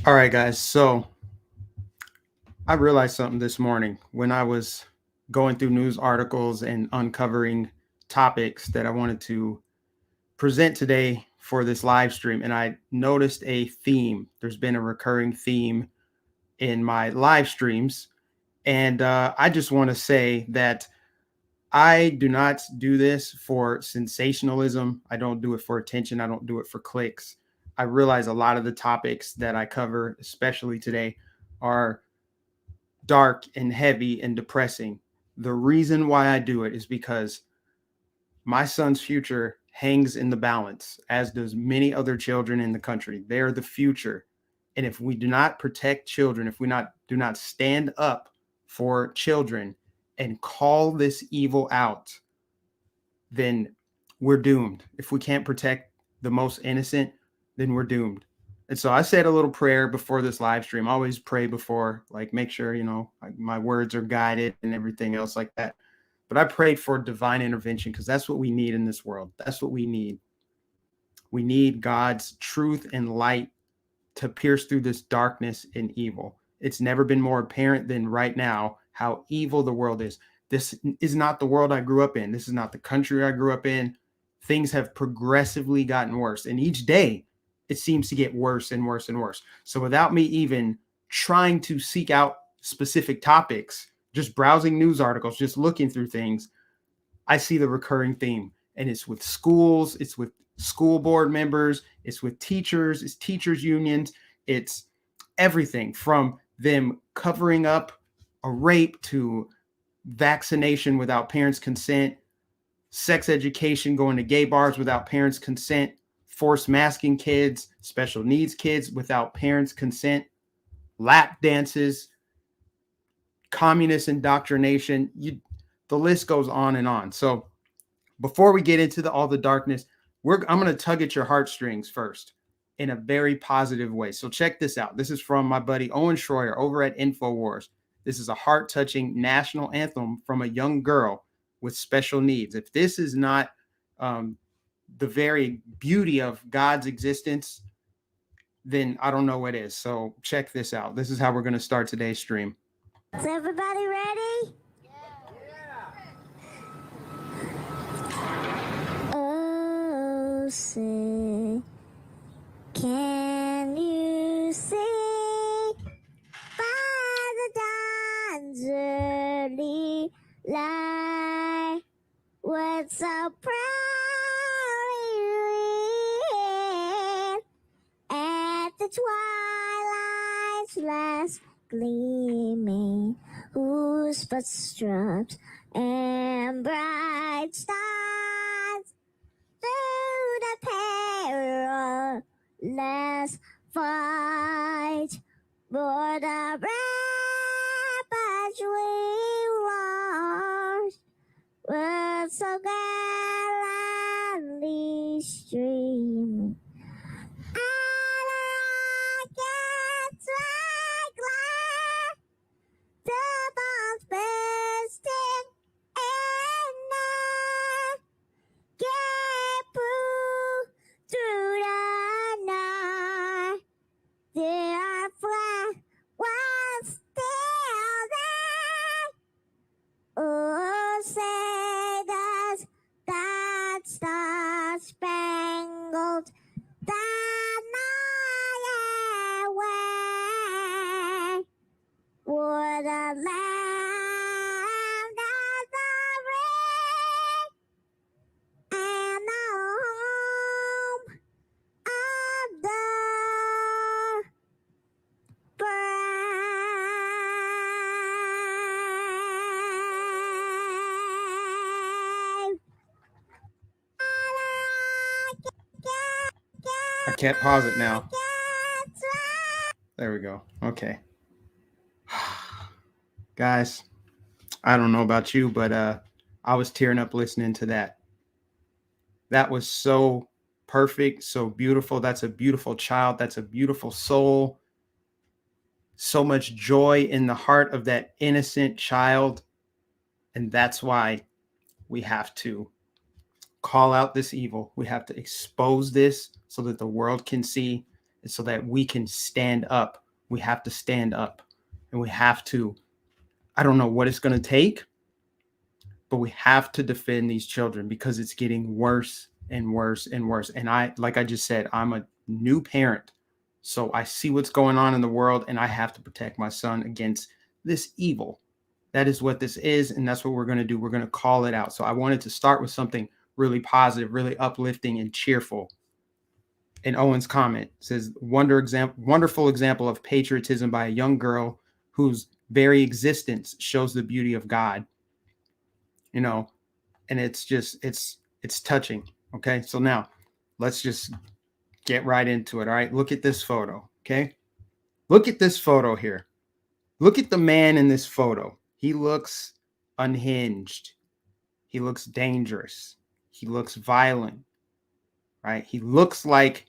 All right, guys. So I realized something this morning when I was going through news articles and uncovering topics that I wanted to present today for this live stream. And I noticed a theme. There's been a recurring theme in my live streams. And I just want to say that I do not do this for sensationalism. I don't do it for attention. I don't do it for clicks. I realize a lot of the topics that I cover, especially today, are dark and heavy and depressing. The reason why I do it is because my son's future hangs in the balance, as does many other children in the country. They're the future. And if we do not protect children, if we do not stand up for children and call this evil out, then we're doomed. If we can't protect the most innocent, then we're doomed. And so I said a little prayer before this live stream. I always pray before, like make sure, like my words are guided and everything else like that. But I prayed for divine intervention because that's what we need in this world. That's what we need. We need God's truth and light to pierce through this darkness and evil. It's never been more apparent than right now how evil the world is. This is not the world I grew up in. This is not the country I grew up in. Things have progressively gotten worse. And each day, it seems to get worse and worse and worse. So without me even trying to seek out specific topics, just browsing news articles, just looking through things, I see the recurring theme. And it's with schools, it's with school board members, it's with teachers, it's teachers unions, it's everything from them covering up a rape to vaccination without parents' consent, sex education, going to gay bars without parents' consent, forced masking kids, special needs kids without parents' consent, lap dances, communist indoctrination. The list goes on and on. So before we get into all the darkness, I'm going to tug at your heartstrings first in a very positive way. So check this out. This is from my buddy Owen Schroyer over at InfoWars. This is a heart-touching national anthem from a young girl with special needs. If this is not the very beauty of God's existence, then I don't know what is. So check this out. This is how we're going to start today's stream. Is everybody ready? Oh, say, can you see by the dawn's early light what so proudly read at the twilight's last gleaming, whose footsteps and bright stars through the perilous fight bore the rampage we lost, were so gallantly streaming. Spangled banner away, would the land of the ring and the home of the brave. I can't pause it now. There we go. Okay. Guys, I don't know about you, but I was tearing up listening to that. That was so perfect, so beautiful. That's a beautiful child. That's a beautiful soul. So much joy in the heart of that innocent child. And that's why we have to call out this evil. We have to expose this so that the world can see so that we can stand up. We have to stand up, and we have to, I don't know what it's going to take, but we have to defend these children because it's getting worse and worse and worse. And like I just said, I'm a new parent. So I see what's going on in the world, and I have to protect my son against this evil. That is what this is. And that's what we're going to do. We're going to call it out. So I wanted to start with something really positive, really uplifting and cheerful. And Owen's comment says, wonderful example of patriotism by a young girl whose very existence shows the beauty of God. You know, and it's touching. Okay. So now let's just get right into it. All right. Look at this photo. Okay. Look at this photo here. Look at the man in this photo. He looks unhinged. He looks dangerous. He looks violent, right? He looks like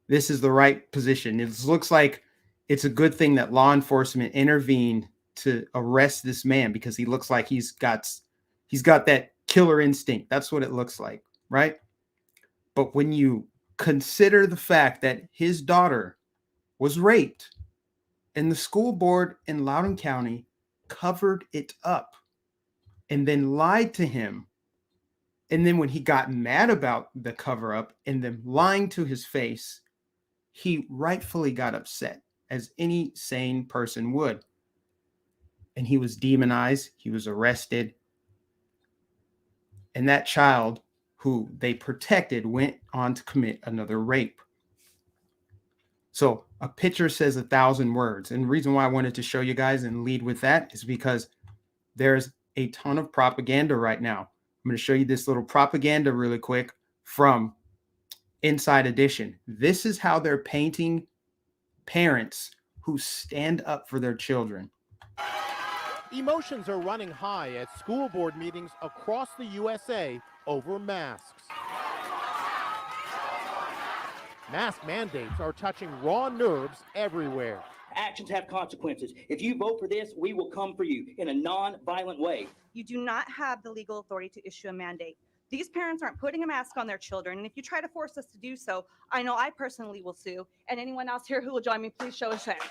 this is the right position. It looks like it's a good thing that law enforcement intervened to arrest this man because he looks like he's got that killer instinct. That's what it looks like, right? But when you consider the fact that his daughter was raped and the school board in Loudoun County covered it up and then lied to him. And then when he got mad about the cover up and them lying to his face, he rightfully got upset, as any sane person would. And he was demonized. He was arrested. And that child who they protected went on to commit another rape. So a picture says 1,000 words. And the reason why I wanted to show you guys and lead with that is because there's a ton of propaganda right now. I'm going to show you this little propaganda really quick from Inside Edition. This is how they're painting parents who stand up for their children. Emotions are running high at school board meetings across the USA over masks. Mask mandates are touching raw nerves everywhere. Actions have consequences. If you vote for this, we will come for you in a non-violent way. You do not have the legal authority to issue a mandate. These parents aren't putting a mask on their children, and if you try to force us to do so, I know I personally will sue, and anyone else here who will join me, please show us hands.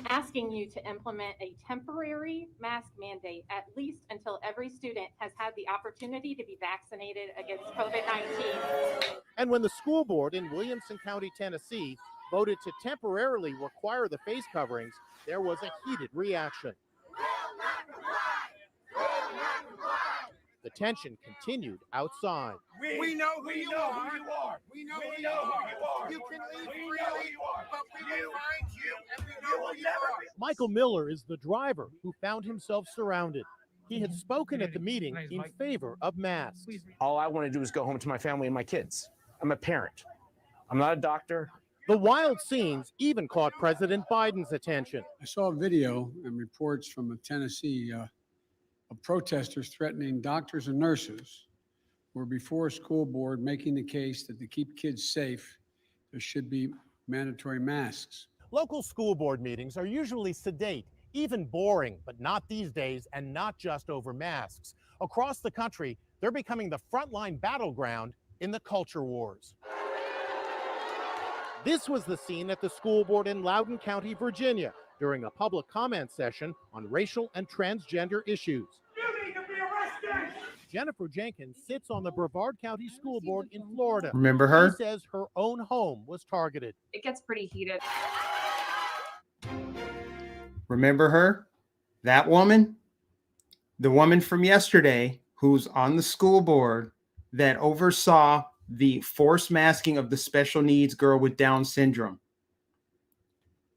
Asking you to implement a temporary mask mandate, at least until every student has had the opportunity to be vaccinated against COVID-19. And when the school board in Williamson County, Tennessee, voted to temporarily require the face coverings, there was a heated reaction. The tension continued outside. We know who you are. We know who you are. You can leave freely, but we will find you, and we know who you are. Michael Miller is the driver who found himself surrounded. He had spoken at the meeting in favor of masks. All I want to do is go home to my family and my kids. I'm a parent. I'm not a doctor. The wild scenes even caught President Biden's attention. I saw a video and reports from Tennessee of protesters threatening doctors and nurses who were before a school board making the case that to keep kids safe, there should be mandatory masks. Local school board meetings are usually sedate, even boring, but not these days, and not just over masks. Across the country, they're becoming the frontline battleground in the culture wars. This was the scene at the school board in Loudoun County, Virginia, during a public comment session on racial and transgender issues. You need to be arrested. Jennifer Jenkins sits on the Brevard County School Board in Florida. Remember her? She says her own home was targeted. It gets pretty heated. Remember her? That woman? The woman from yesterday who's on the school board that oversaw the forced masking of the special needs girl with Down syndrome.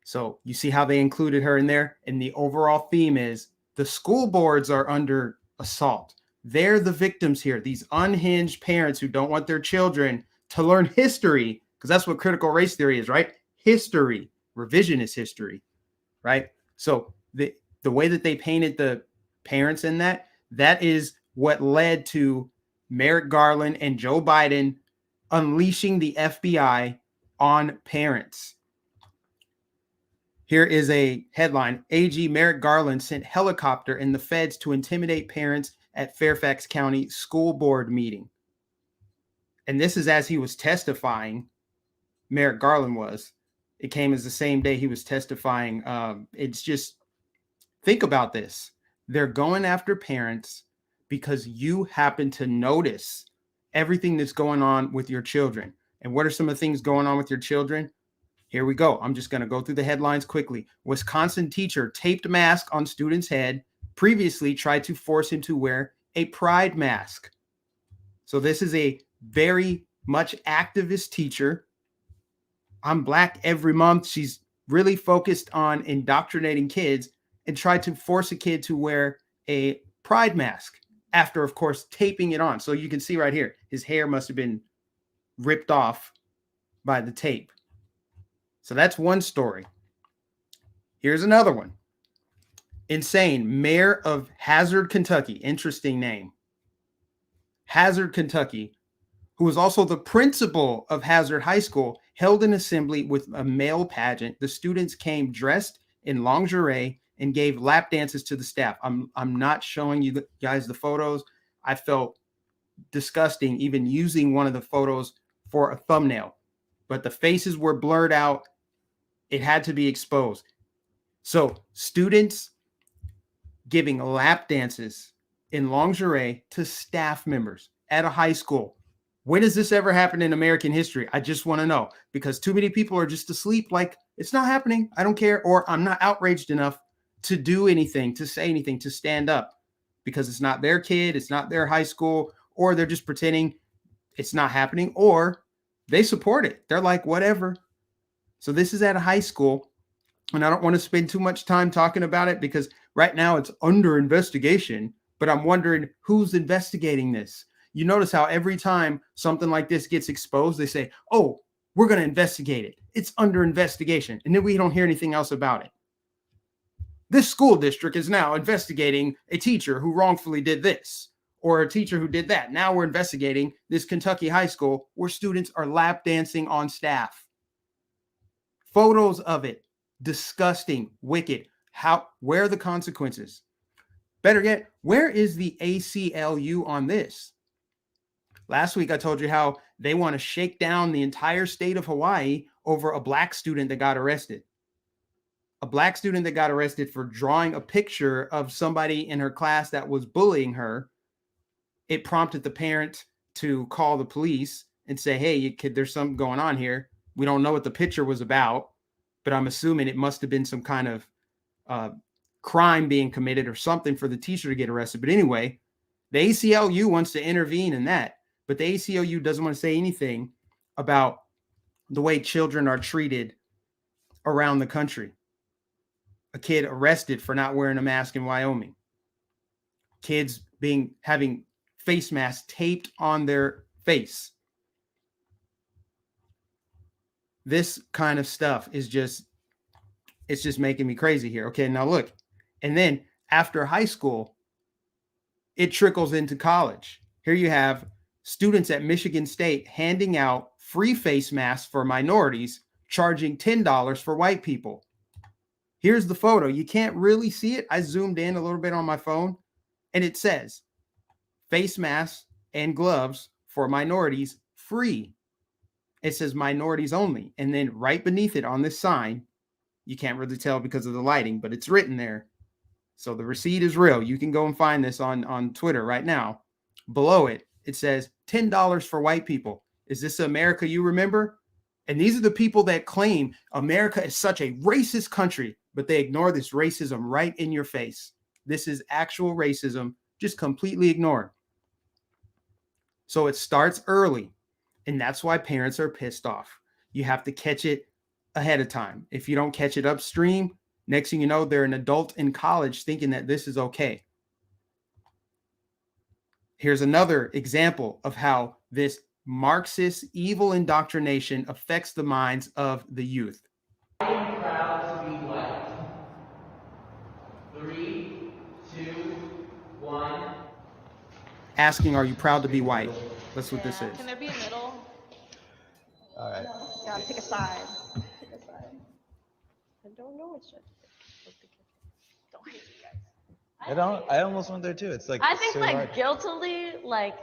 So you see how they included her in there? And the overall theme is the school boards are under assault. They're the victims here. These unhinged parents who don't want their children to learn history, because that's what critical race theory is, right? History, revisionist history, right? So the way that they painted the parents in that is what led to Merrick Garland and Joe Biden unleashing the FBI on parents. Here is a headline. AG Merrick Garland sent helicopter in the feds to intimidate parents at Fairfax County school board meeting. And this is as he was testifying. Merrick Garland was. It came as the same day he was testifying. It's just, think about this. They're going after parents because you happen to notice everything that's going on with your children. And what are some of the things going on with your children? Here we go. I'm just going to go through the headlines quickly. Wisconsin teacher taped mask on student's head, previously tried to force him to wear a pride mask. So this is a very much activist teacher. I'm Black every month. She's really focused on indoctrinating kids and tried to force a kid to wear a pride mask after, of course, taping it on. So you can see right here, his hair must have been ripped off by the tape. So that's one story. Here's another one. Insane. Mayor of Hazard, Kentucky. Interesting name. Hazard, Kentucky, who was also the principal of Hazard High School, held an assembly with a male pageant. The students came dressed in lingerie and gave lap dances to the staff. I'm not showing you guys the photos. I felt disgusting even using one of the photos for a thumbnail, but the faces were blurred out. It had to be exposed. So students giving lap dances in lingerie to staff members at a high school. When does this ever happen in American history? I just want to know, because too many people are just asleep. Like, it's not happening. I don't care. Or I'm not outraged enough to do anything, to say anything, to stand up, because it's not their kid. It's not their high school, or they're just pretending it's not happening, or they support it. They're like, whatever. So this is at a high school, and I don't want to spend too much time talking about it because right now it's under investigation, but I'm wondering who's investigating this. You notice how every time something like this gets exposed, they say, oh, we're going to investigate it. It's under investigation. And then we don't hear anything else about it. This school district is now investigating a teacher who wrongfully did this, or a teacher who did that. Now we're investigating this Kentucky high school where students are lap dancing on staff. Photos of it. Disgusting, wicked. Where are the consequences? Better yet, where is the ACLU on this? Last week, I told you how they want to shake down the entire state of Hawaii over a Black student that got arrested. A Black student that got arrested for drawing a picture of somebody in her class that was bullying her. It prompted the parent to call the police and say, hey, kid, there's something going on here. We don't know what the picture was about, but I'm assuming it must have been some kind of crime being committed or something for the teacher to get arrested. But anyway, the ACLU wants to intervene in that, but the ACLU doesn't want to say anything about the way children are treated around the country. A kid arrested for not wearing a mask in Wyoming. Kids having face masks taped on their face. This kind of stuff is just making me crazy here. Okay, now look. And then after high school, it trickles into college. Here you have students at Michigan State handing out free face masks for minorities, charging $10 for white people. Here's the photo. You can't really see it. I zoomed in a little bit on my phone, and it says face masks and gloves for minorities free. It says minorities only. And then right beneath it on this sign, you can't really tell because of the lighting, but it's written there. So the receipt is real. You can go and find this on Twitter right now. Below it, it says $10 for white people. Is this America you remember? And these are the people that claim America is such a racist country, but they ignore this racism right in your face. This is actual racism, just completely ignored. So it starts early, and that's why parents are pissed off. You have to catch it ahead of time. If you don't catch it upstream, next thing you know, they're an adult in college thinking that this is okay. Here's another example of how this Marxist evil indoctrination affects the minds of the youth. I am proud to be white. 3, 2, 1. Asking, are you proud to be white? That's what this is. Can there be a middle? All right. Yeah, pick a side. Pick a side. I don't know which one. Don't hate you guys. I almost went there too. It's like I think so like hard. guiltily, like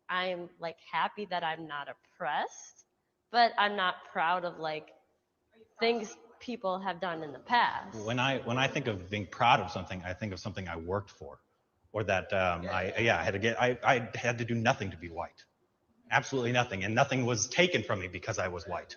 I'm like happy that I'm not oppressed, but I'm not proud of like things people have done in the past. When I think of being proud of something, I think of something I worked for, or that I had to do nothing to be white, absolutely nothing, and nothing was taken from me because I was white.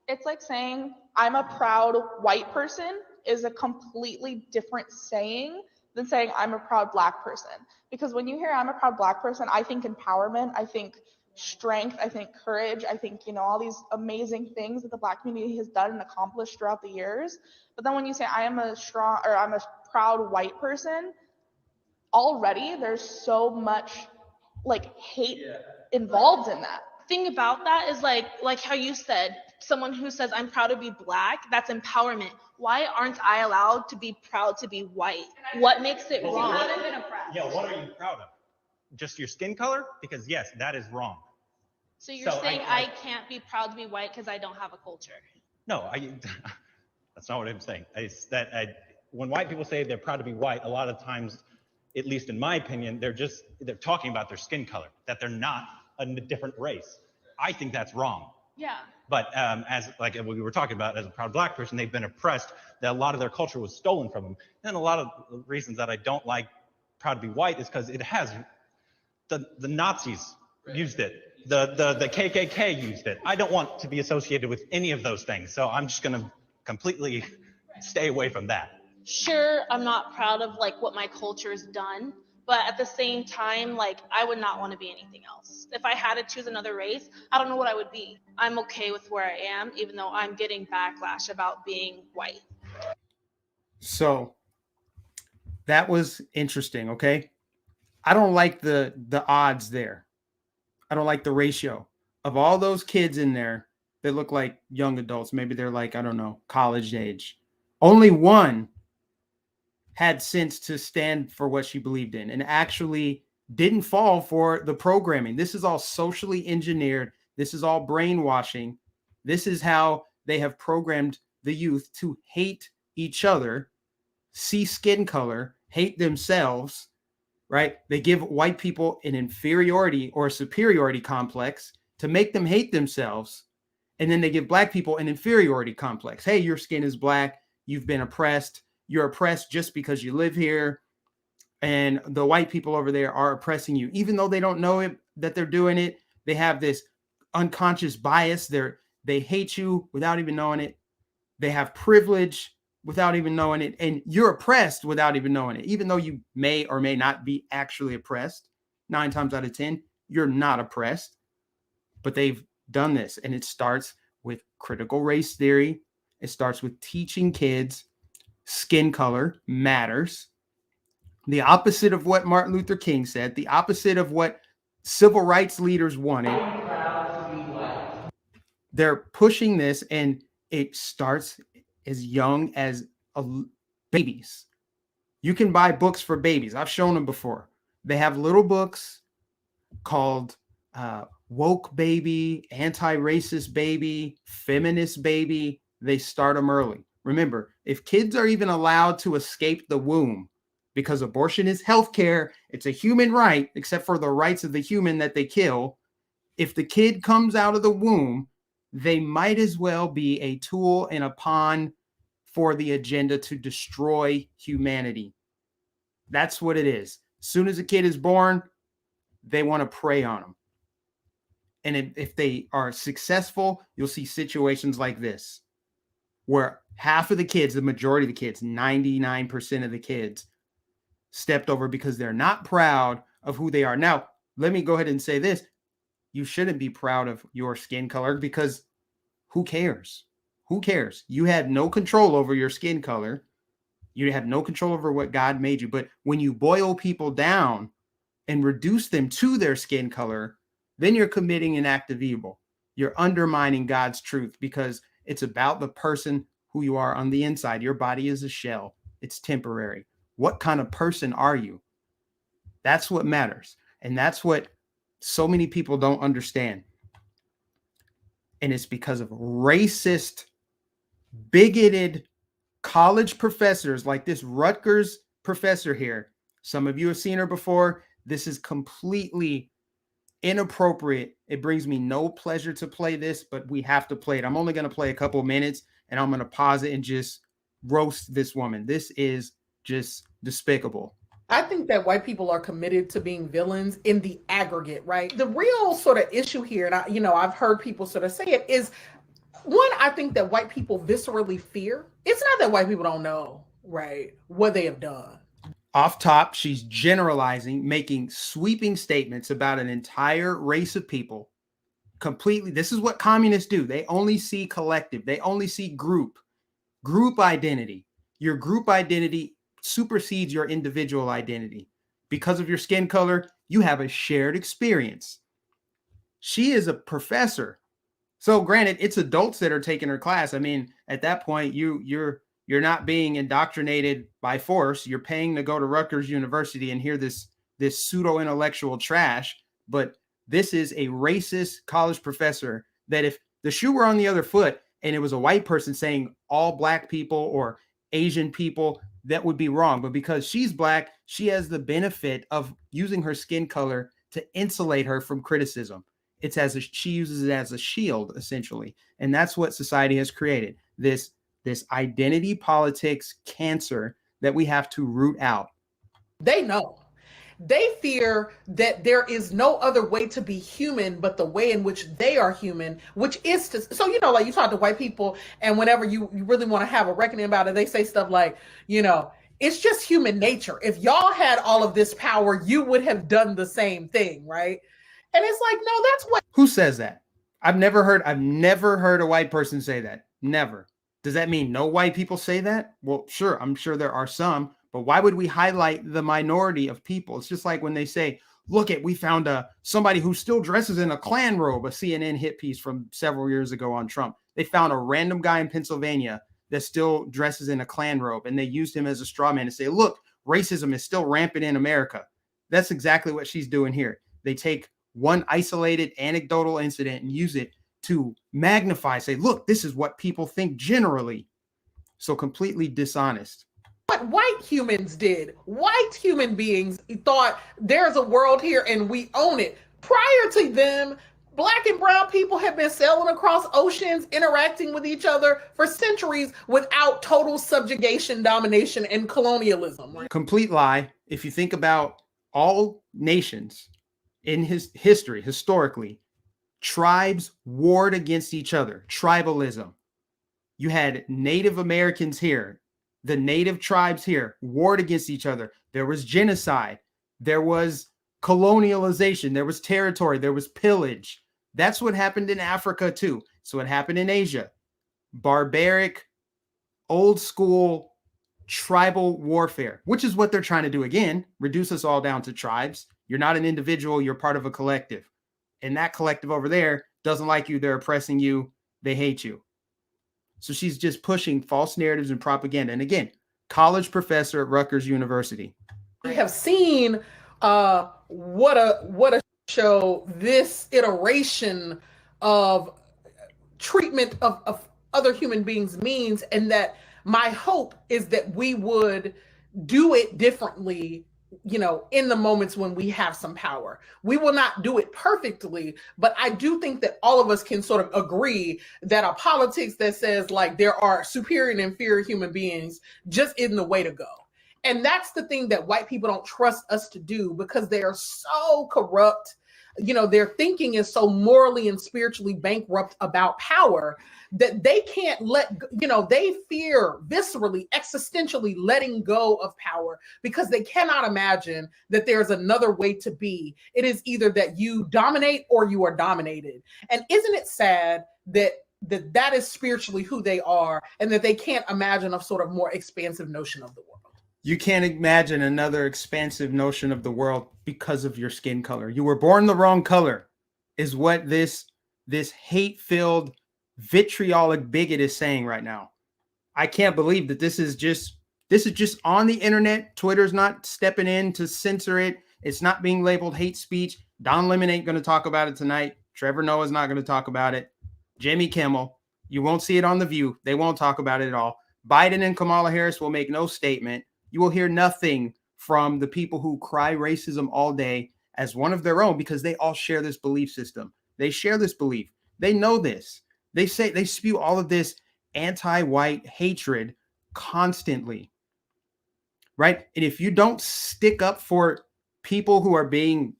It's like saying I'm a proud white person is a completely different saying than saying I'm a proud Black person. Because when you hear I'm a proud Black person, I think empowerment, I think strength, I think courage, I think, all these amazing things that the Black community has done and accomplished throughout the years. But then when you say I'm a proud white person, already there's so much like hate involved in that. Thing about that is like how you said, someone who says I'm proud to be Black, that's empowerment. Why aren't I allowed to be proud to be white? What makes it wrong? What are you proud of? Just your skin color? Because yes, that is wrong. So you're saying I can't be proud to be white because I don't have a culture? No, that's not what I'm saying. It's that when white people say they're proud to be white, a lot of times, at least in my opinion, they're talking about their skin color, that they're not a different race. I think that's wrong. Yeah. But as like we were talking about, as a proud Black person, they've been oppressed, that a lot of their culture was stolen from them. And a lot of the reasons that I don't like proud to be white is because it has, the Nazis used it. The KKK used it. I don't want to be associated with any of those things. So I'm just gonna completely stay away from that. Sure, I'm not proud of like what my culture's done, but at the same time, like I would not want to be anything else. If I had to choose another race, I don't know what I would be. I'm okay with where I am, even though I'm getting backlash about being white. So that was interesting. Okay. I don't like the odds there. I don't like the ratio of all those kids in there that look like young adults. Maybe they're like, I don't know, college age. Only one had sense to stand for what she believed in and actually didn't fall for the programming. This is all socially engineered. This is all brainwashing. This is how they have programmed the youth to hate each other, see skin color, hate themselves, right? They give white people an inferiority or superiority complex to make them hate themselves. And then they give Black people an inferiority complex. Hey, your skin is Black. You've been oppressed. You're oppressed just because you live here. And the white people over there are oppressing you. Even though they don't know it, that they're doing it, they have this unconscious bias. They hate you without even knowing it. They have privilege without even knowing it. And you're oppressed without even knowing it. Even though you may or may not be actually oppressed, 9 times out of 10, you're not oppressed. But they've done this. And it starts with critical race theory. It starts with teaching kids skin color matters. The opposite of what Martin Luther King said, the opposite of what civil rights leaders wanted. They're pushing this, and it starts as young as babies. You can buy books for babies. I've shown them before. They have little books called Woke Baby, Anti-Racist Baby, Feminist Baby. They start them early. Remember, if kids are even allowed to escape the womb, because abortion is healthcare, it's a human right, except for the rights of the human that they kill. If the kid comes out of the womb, they might as well be a tool and a pawn for the agenda to destroy humanity. That's what it is. As soon as a kid is born, they want to prey on them. And if they are successful, you'll see situations like this, where half of the kids, the majority of the kids, 99% of the kids, stepped over because they're not proud of who they are. Now, let me go ahead and say this. You shouldn't be proud of your skin color, because who cares? Who cares? You had no control over your skin color. You have no control over what God made you. But when you boil people down and reduce them to their skin color, then you're committing an act of evil. You're undermining God's truth, because it's about the person who you are on the inside. Your body is a shell. It's temporary. What kind of person are you? That's what matters. And that's what so many people don't understand. And it's because of racist, bigoted college professors like this Rutgers professor here. Some of you have seen her before. This is completely Inappropriate. It brings me no pleasure to play this, but we have to play it. I'm only going to play a couple minutes and I'm going to pause it and just roast this woman. This is just despicable. I think that white people are committed to being villains in the aggregate, right? The real sort of issue here, and I've heard people sort of say it, is one, I think that white people viscerally fear. It's not that white people don't know, right, what they have done. Off top, she's generalizing, making sweeping statements about an entire race of people. Completely, this is what communists do. They only see collective. They only see group identity. Your group identity supersedes your individual identity. Because of your skin color, you have a shared experience. She is a professor. So granted, it's adults that are taking her class. I mean, at that point, you're not being indoctrinated by force. You're paying to go to Rutgers University and hear this pseudo-intellectual trash. But this is a racist college professor that if the shoe were on the other foot and it was a white person saying all black people or Asian people, that would be wrong. But because she's black, she has the benefit of using her skin color to insulate her from criticism. She uses it as a shield, essentially. And that's what society has created. This identity politics cancer that we have to root out. They know. They fear that there is no other way to be human but the way in which they are human, which is to, so, like you talk to white people and whenever you really want to have a reckoning about it, they say stuff like, it's just human nature. If y'all had all of this power, you would have done the same thing, right? And it's like, no, that's what. Who says that? I've never heard a white person say that. Never. Does that mean no white people say that? Well, sure. I'm sure there are some, but why would we highlight the minority of people? It's just like when they say, look we found somebody who still dresses in a Klan robe, a CNN hit piece from several years ago on Trump. They found a random guy in Pennsylvania that still dresses in a Klan robe, and they used him as a straw man to say, look, racism is still rampant in America. That's exactly what she's doing here. They take one isolated anecdotal incident and use it to magnify, say, look, this is what people think generally. So completely dishonest. What white humans did. White human beings thought there's a world here and we own it. Prior to them, Black and brown people have been sailing across oceans, interacting with each other for centuries without total subjugation, domination, and colonialism. Right? Complete lie. If you think about all nations in history, historically, tribes warred against each other. Tribalism. You had Native Americans here. The native tribes here warred against each other. There was genocide. There was colonialization. There was territory. There was pillage. That's what happened in Africa too. So it happened in Asia. Barbaric, old school, tribal warfare, which is what they're trying to do again, reduce us all down to tribes. You're not an individual, you're part of a collective. And that collective over there doesn't like you, they're oppressing you, they hate you. So she's just pushing false narratives and propaganda. And again, college professor at Rutgers University. We have seen what a show this iteration of treatment of other human beings means, and that my hope is that we would do it differently, in the moments when we have some power. We will not do it perfectly, but I do think that all of us can sort of agree that a politics that says like there are superior and inferior human beings just isn't the way to go. And that's the thing that white people don't trust us to do, because they are so corrupt. Their thinking is so morally and spiritually bankrupt about power that they can't they fear viscerally, existentially letting go of power, because they cannot imagine that there's another way to be. It is either that you dominate or you are dominated. And isn't it sad that is spiritually who they are, and that they can't imagine a sort of more expansive notion of the world? You can't imagine another expansive notion of the world because of your skin color. You were born the wrong color is what this hate-filled, vitriolic bigot is saying right now. I can't believe that this is just on the internet. Twitter's not stepping in to censor it. It's not being labeled hate speech. Don Lemon ain't going to talk about it tonight. Trevor Noah's not going to talk about it. Jimmy Kimmel, you won't see it on The View. They won't talk about it at all. Biden and Kamala Harris will make no statement. You will hear nothing from the people who cry racism all day as one of their own because they all share this belief system. They share this belief. They know this. They spew all of this anti-white hatred constantly, right? And if you don't stick up for people who are being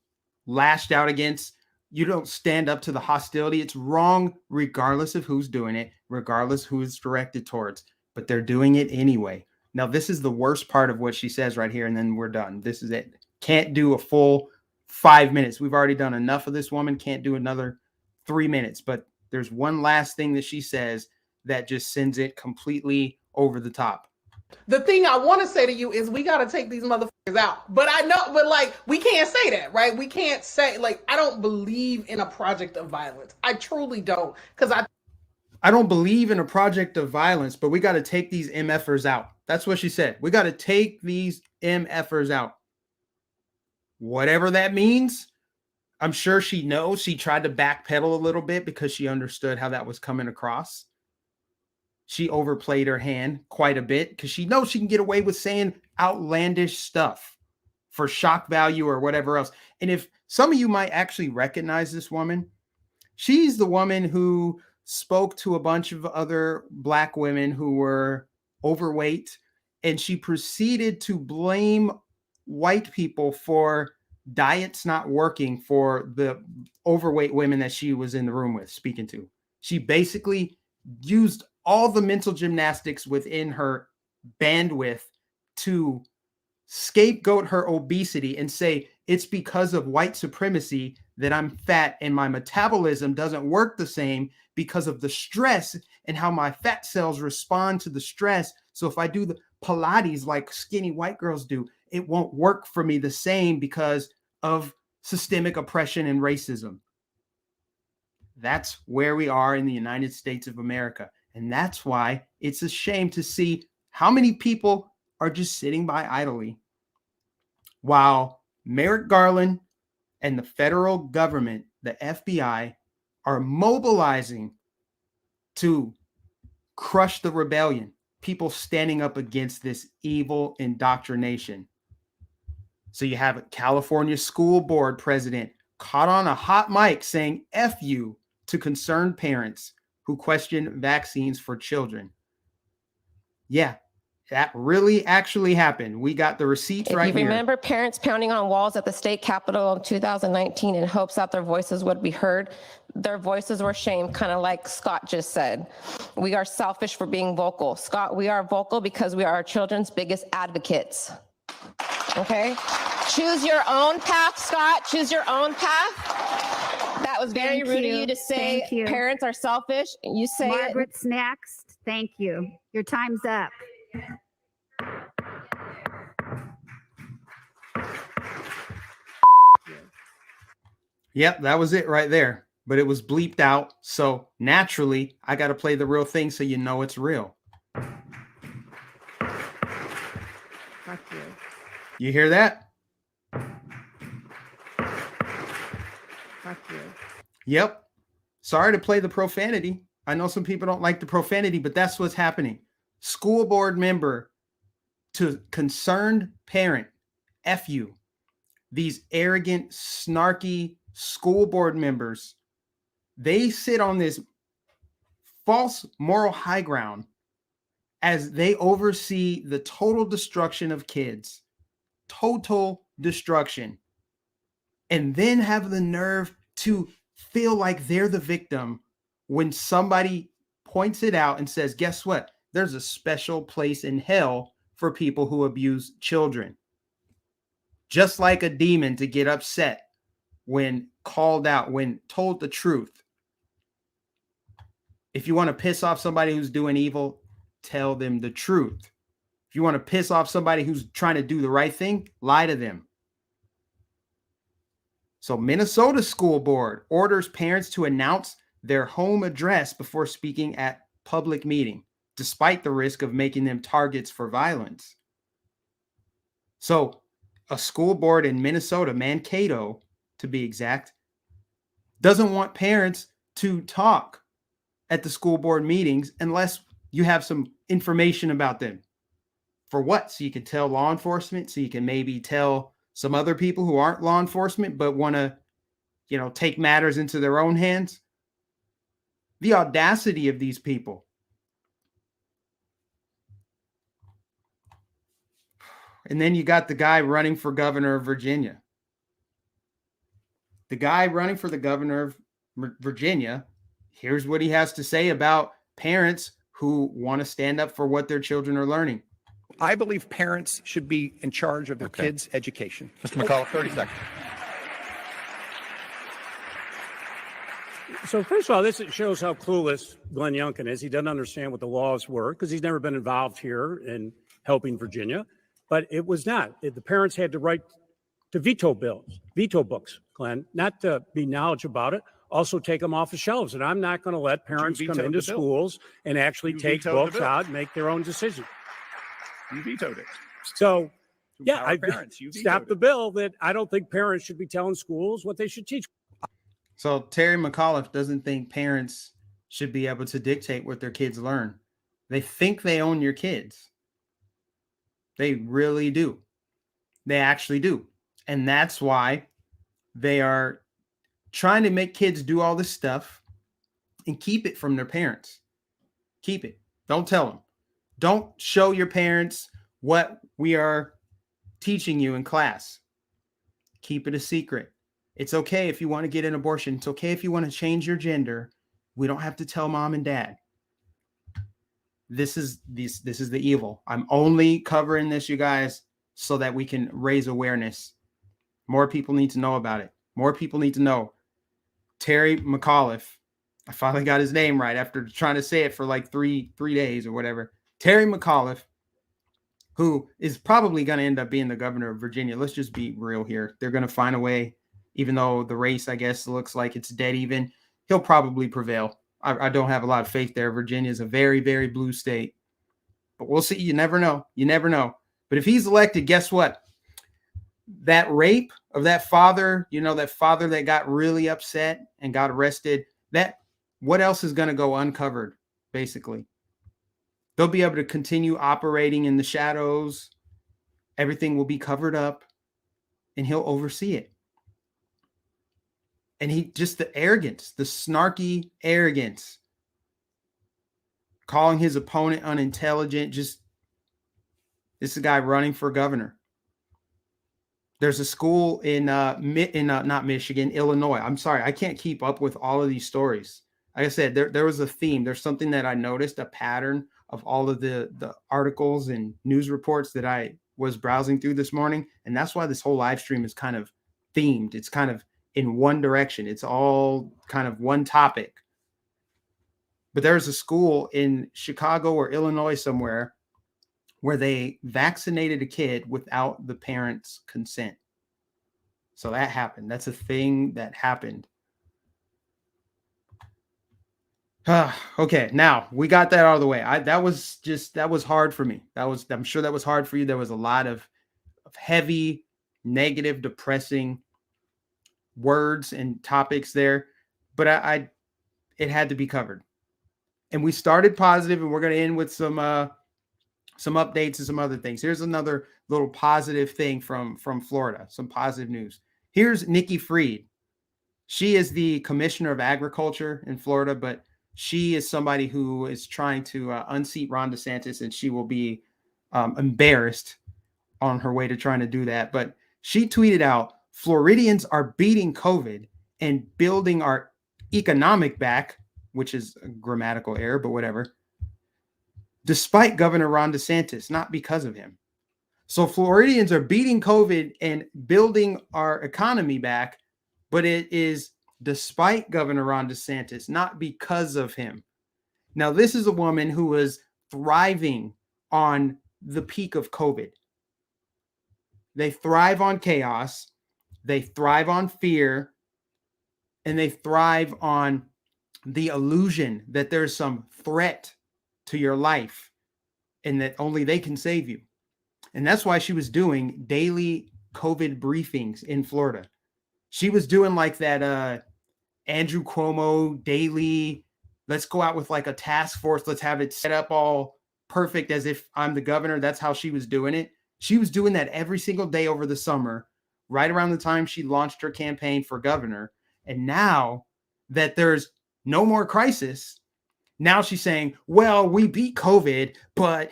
lashed out against, you don't stand up to the hostility, it's wrong regardless of who's doing it, regardless who it's directed towards, but they're doing it anyway. Now, this is the worst part of what she says right here, and then we're done. This is it. Can't do a full 5 minutes. We've already done enough of this woman. Can't do another 3 minutes, but there's one last thing that she says that just sends it completely over the top. The thing I want to say to you is we got to take these motherfuckers out. But I know, but like, we can't say that, right? We can't say, like, I don't believe in a project of violence. I truly don't. Because I don't believe in a project of violence, but we got to take these MFers out. That's what she said. We got to take these MFers out. Whatever that means, I'm sure she knows. She tried to backpedal a little bit because she understood how that was coming across. She overplayed her hand quite a bit because she knows she can get away with saying outlandish stuff for shock value or whatever else. And if some of you might actually recognize this woman, she's the woman who spoke to a bunch of other Black women who were overweight, and she proceeded to blame white people for diets not working for the overweight women that she was in the room with speaking to. She basically used all the mental gymnastics within her bandwidth to scapegoat her obesity and say it's because of white supremacy that I'm fat and my metabolism doesn't work the same because of the stress and how my fat cells respond to the stress. So if I do the Pilates like skinny white girls do, it won't work for me the same because of systemic oppression and racism. That's where we are in the United States of America. And that's why it's a shame to see how many people are just sitting by idly while Merrick Garland and the federal government, the FBI, are mobilizing to crush the rebellion, people standing up against this evil indoctrination. So you have a California school board president caught on a hot mic saying F you to concerned parents who question vaccines for children. Yeah, that really actually happened. We got the receipts right here. If you remember parents pounding on walls at the state capitol in 2019 in hopes that their voices would be heard, their voices were shamed, kind of like Scott just said. We are selfish for being vocal. Scott, we are vocal because we are our children's biggest advocates. Okay? Choose your own path, Scott. Choose your own path. That was very rude of you to say parents are selfish. You say Margaret's next. Thank you. Your time's up. Yep, that was it right there. But it was bleeped out. So naturally, I got to play the real thing so you know it's real. Fuck you. You hear that? Fuck you. Yep. Sorry to play the profanity. I know some people don't like the profanity, but that's what's happening. School board member to concerned parent, F you. These arrogant, snarky school board members, they sit on this false moral high ground as they oversee the total destruction of kids. Total destruction. And then have the nerve to feel like they're the victim when somebody points it out and says, guess what? There's a special place in hell for people who abuse children. Just like a demon to get upset when called out, when told the truth. If you want to piss off somebody who's doing evil, tell them the truth. If you want to piss off somebody who's trying to do the right thing, lie to them. So Minnesota School Board orders parents to announce their home address before speaking at public meeting, despite the risk of making them targets for violence. So a school board in Minnesota, Mankato to be exact, doesn't want parents to talk at the school board meetings unless you have some information about them. For what? So you can tell law enforcement, so you can maybe tell some other people who aren't law enforcement but want to, take matters into their own hands. The audacity of these people. And then you got the guy running for governor of Virginia. The guy running for the governor of Virginia, here's what he has to say about parents who want to stand up for what their children are learning. I believe parents should be in charge of their kids' education. Mr. McCullough, 30 seconds. So first of all, this shows how clueless Glenn Youngkin is. He doesn't understand what the laws were because he's never been involved here in helping Virginia. But it was not. The parents had to write to veto books, Glenn, not to be knowledgeable about it, also take them off the shelves. And I'm not going to let parents come into schools and actually take books out and make their own decisions. You vetoed it. So, yeah, I vetoed stopped the bill that I don't think parents should be telling schools what they should teach. So Terry McAuliffe doesn't think parents should be able to dictate what their kids learn. They think they own your kids. They really do. They actually do. And that's why they are trying to make kids do all this stuff and keep it from their parents. Keep it. Don't tell them. Don't show your parents what we are teaching you in class. Keep it a secret. It's okay if you want to get an abortion. It's okay if you want to change your gender. We don't have to tell mom and dad. This is the evil. I'm only covering this, you guys, so that we can raise awareness. More people need to know about it. More people need to know. Terry McAuliffe. I finally got his name right after trying to say it for like three days or whatever. Terry McAuliffe, who is probably going to end up being the governor of Virginia. Let's just be real here. They're going to find a way, even though the race, I guess, looks like it's dead even. He'll probably prevail. I don't have a lot of faith there. Virginia is a very, very blue state. But we'll see. You never know. You never know. But if he's elected, guess what? That rape of that father, that father that got really upset and got arrested, what else is going to go uncovered, basically? They'll be able to continue operating in the shadows. Everything will be covered up, and he'll oversee it. And the arrogance, the snarky arrogance, calling his opponent unintelligent. This is a guy running for governor. There's a school in not Michigan, Illinois. I'm sorry, I can't keep up with all of these stories. Like I said, there was a theme. There's something that I noticed, a pattern of all of the articles and news reports that I was browsing through this morning. And that's why this whole live stream is kind of themed. It's kind of in one direction. It's all kind of one topic. But there's a school in Chicago or Illinois somewhere where they vaccinated a kid without the parents' consent. So that happened. That's a thing that happened. Okay, now we got that out of the way. That was hard for me. I'm sure that was hard for you. There was a lot of heavy, negative, depressing words and topics there, but it had to be covered. And we started positive, and we're going to end with some updates and some other things. Here's another little positive thing from Florida, some positive news. Here's Nikki Fried. She is the commissioner of agriculture in Florida, but she is somebody who is trying to unseat Ron DeSantis, and she will be embarrassed on her way to trying to do that. But she tweeted out, Floridians are beating COVID and building our economic back, which is a grammatical error, but whatever, despite Governor Ron DeSantis, not because of him. So Floridians are beating COVID and building our economy back, but it is despite Governor Ron DeSantis, not because of him. Now, this is a woman who was thriving on the peak of COVID. They thrive on chaos. They thrive on fear, and they thrive on the illusion that there's some threat to your life and that only they can save you. And that's why she was doing daily COVID briefings in Florida. She was doing like that Andrew Cuomo daily, let's go out with like a task force. Let's have it set up all perfect as if I'm the governor. That's how she was doing it. She was doing that every single day over the summer right around the time she launched her campaign for governor. And now that there's no more crisis, now she's saying, well, we beat COVID, but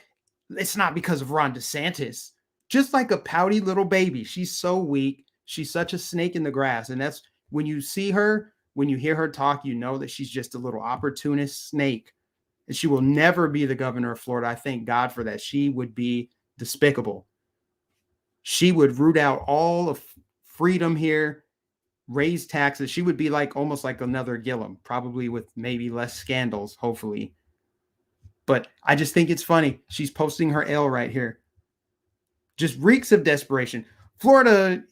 it's not because of Ron DeSantis. Just like a pouty little baby. She's so weak. She's such a snake in the grass. And that's when you see her, when you hear her talk, you know that she's just a little opportunist snake. And she will never be the governor of Florida. I thank God for that. She would be despicable. She would root out all of freedom here, raise taxes. She would be like almost like another Gillum, probably with maybe less scandals, hopefully. But I just think it's funny. She's posting her L right here. Just reeks of desperation. Florida,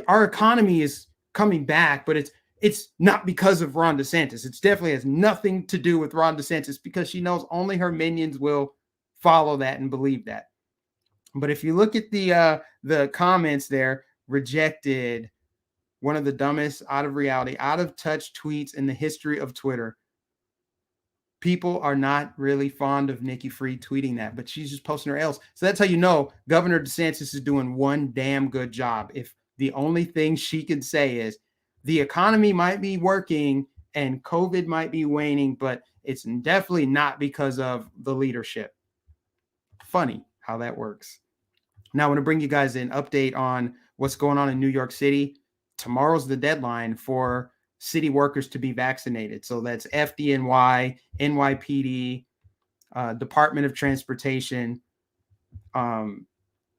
our economy is coming back, but it's not because of Ron DeSantis. It definitely has nothing to do with Ron DeSantis because she knows only her minions will follow that and believe that. But if you look at the comments there, rejected, one of the dumbest, out of reality, out of touch tweets in the history of Twitter. People are not really fond of Nikki Fried tweeting that, but she's just posting her L's. So that's how you know Governor DeSantis is doing one damn good job. If the only thing she can say is the economy might be working and COVID might be waning, but it's definitely not because of the leadership. Funny how that works. Now I want to bring you guys an update on what's going on in New York City. Tomorrow's the deadline for city workers to be vaccinated. So that's FDNY, NYPD, Department of Transportation,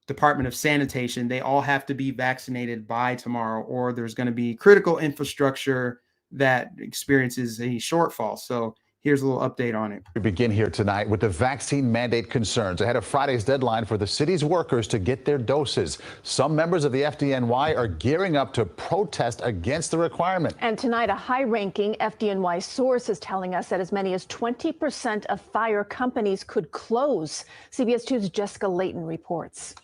Department of Sanitation. They all have to be vaccinated by tomorrow, or there's going to be critical infrastructure that experiences a shortfall. So here's a little update on it. We begin here tonight with the vaccine mandate concerns ahead of Friday's deadline for the city's workers to get their doses. Some members of the FDNY are gearing up to protest against the requirement. And tonight, a high-ranking FDNY source is telling us that as many as 20% of fire companies could close. CBS 2's Jessica Layton reports.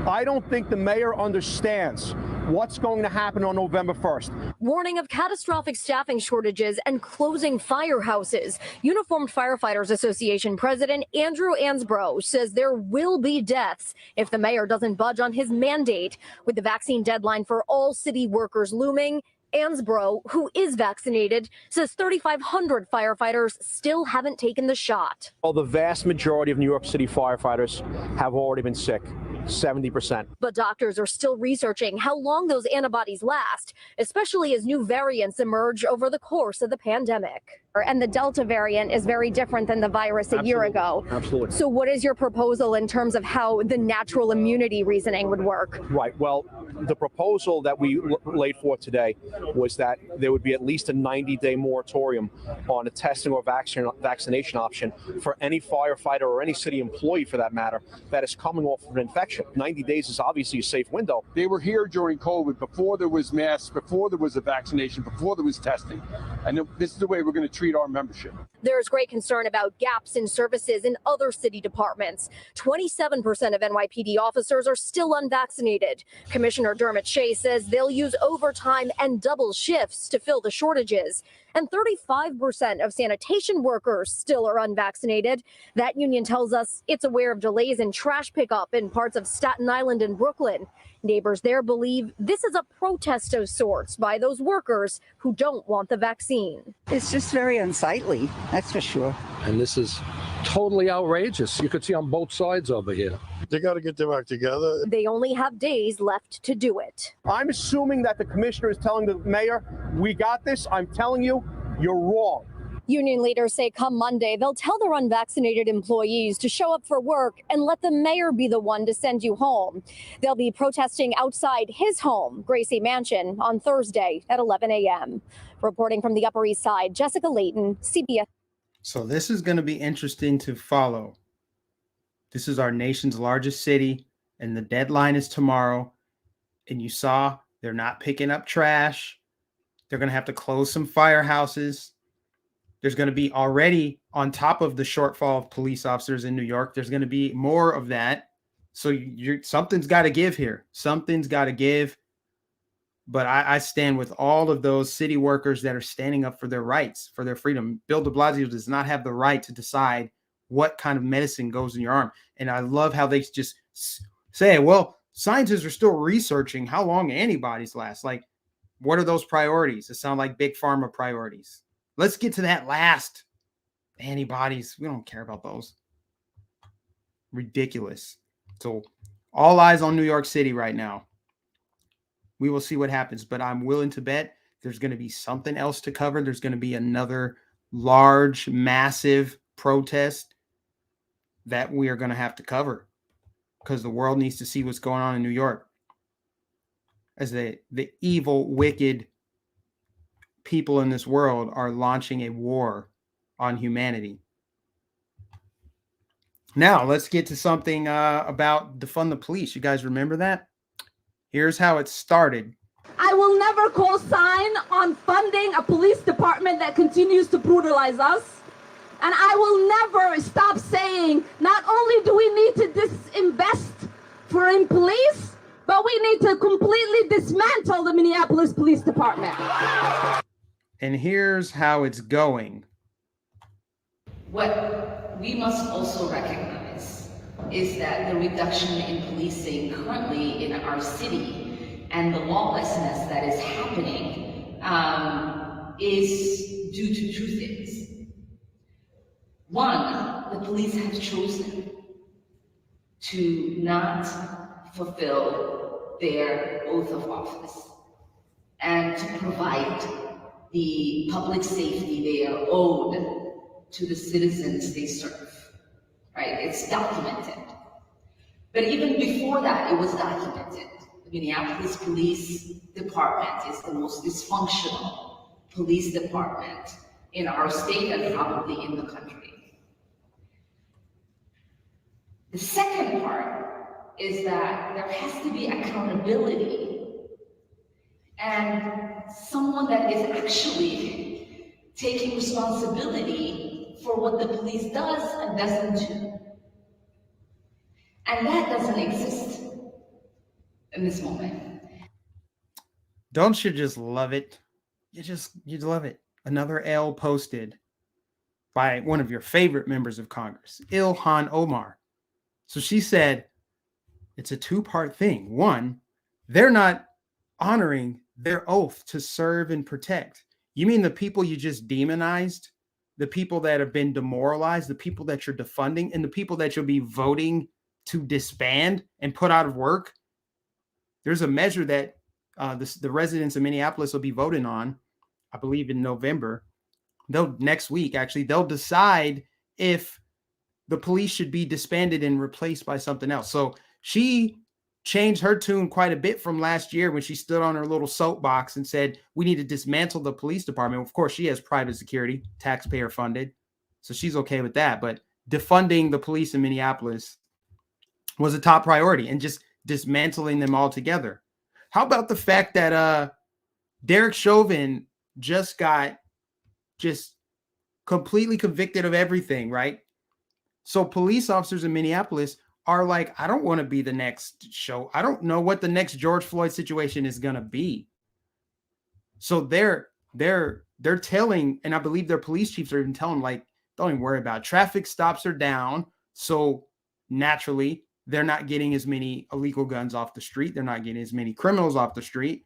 I don't think the mayor understands what's going to happen on November 1st. Warning of catastrophic staffing shortages and closing firehouses. Uniformed Firefighters Association President Andrew Ansbro says there will be deaths if the mayor doesn't budge on his mandate. With the vaccine deadline for all city workers looming, Ansbro, who is vaccinated, says 3,500 firefighters still haven't taken the shot. Well, the vast majority of New York City firefighters have already been sick. 70%. But doctors are still researching how long those antibodies last, especially as new variants emerge over the course of the pandemic. And the Delta variant is very different than the virus a year ago. Absolutely. So what is your proposal in terms of how the natural immunity reasoning would work? Right. Well, the proposal that we laid forth today was that there would be at least a 90-day moratorium on a testing or vaccination option for any firefighter or any city employee, for that matter, that is coming off of an infection. 90 days is obviously a safe window. They were here during COVID, before there was masks, before there was a vaccination, before there was testing. And this is the way we're going to treat our membership. There's great concern about gaps in services in other city departments. 27% of NYPD officers are still unvaccinated. Commissioner Dermot Shea says they'll use overtime and double shifts to fill the shortages. And 35% of sanitation workers still are unvaccinated. That union tells us it's aware of delays in trash pickup in parts of Staten Island and Brooklyn. Neighbors there believe this is a protest of sorts by those workers who don't want the vaccine. It's just very unsightly, that's for sure. And this is totally outrageous. You could see on both sides over here. They got to get their act together. They only have days left to do it. I'm assuming that the commissioner is telling the mayor, we got this. I'm telling you, you're wrong. Union leaders say come Monday, they'll tell their unvaccinated employees to show up for work and let the mayor be the one to send you home. They'll be protesting outside his home, Gracie Mansion, on Thursday at 11 a.m. Reporting from the Upper East Side, Jessica Layton, CBS. So this is going to be interesting to follow. This is our nation's largest city, and the deadline is tomorrow. And you saw they're not picking up trash. They're going to have to close some firehouses. There's going to be already, on top of the shortfall of police officers in New York, there's going to be more of that. So something's got to give here. Something's got to give. But I stand with all of those city workers that are standing up for their rights, for their freedom. Bill de Blasio does not have the right to decide what kind of medicine goes in your arm. And I love how they just say, well, scientists are still researching how long antibodies last. Like, what are those priorities? It sound like big pharma priorities. Let's get to that last. Antibodies, we don't care about those. Ridiculous. So all eyes on New York City right now. We will see what happens, but I'm willing to bet there's going to be something else to cover. There's going to be another large, massive protest that we are going to have to cover because the world needs to see what's going on in New York as the evil, wicked people in this world are launching a war on humanity. Now, let's get to something about defund the police. You guys remember that? Here's how it started. I will never co-sign on funding a police department that continues to brutalize us. And I will never stop saying, not only do we need to disinvest in police, but we need to completely dismantle the Minneapolis Police Department. And here's how it's going. What we must also recognize is that the reduction in policing currently in our city and the lawlessness that is happening is due to two things. One, the police have chosen to not fulfill their oath of office and to provide the public safety they are owed to the citizens they serve, right? It's documented. But even before that, it was documented. The Minneapolis Police Department is the most dysfunctional police department in our state and probably in the country. The second part is that there has to be accountability and someone that is actually taking responsibility for what the police does and doesn't do. And that doesn't exist in this moment. Don't you just love it? You love it. Another L posted by one of your favorite members of Congress, Ilhan Omar. So she said, it's a two-part thing. One, they're not honoring their oath to serve and protect. You mean the people you just demonized, the people that have been demoralized, the people that you're defunding, and the people that you'll be voting to disband and put out of work? There's a measure that the residents of Minneapolis will be voting on, I believe in November. Next week, actually, they'll decide if the police should be disbanded and replaced by something else. So she changed her tune quite a bit from last year when she stood on her little soapbox and said, we need to dismantle the police department. Of course, she has private security, taxpayer funded, so she's okay with that. But defunding the police in Minneapolis was a top priority and just dismantling them altogether. How about the fact that Derek Chauvin just got completely convicted of everything, right? So police officers in Minneapolis are like, I don't want to be the next show. I don't know what the next George Floyd situation is going to be. So they're telling, and I believe their police chiefs are even telling, like, don't even worry about it. Traffic stops are down. So naturally, they're not getting as many illegal guns off the street. They're not getting as many criminals off the street.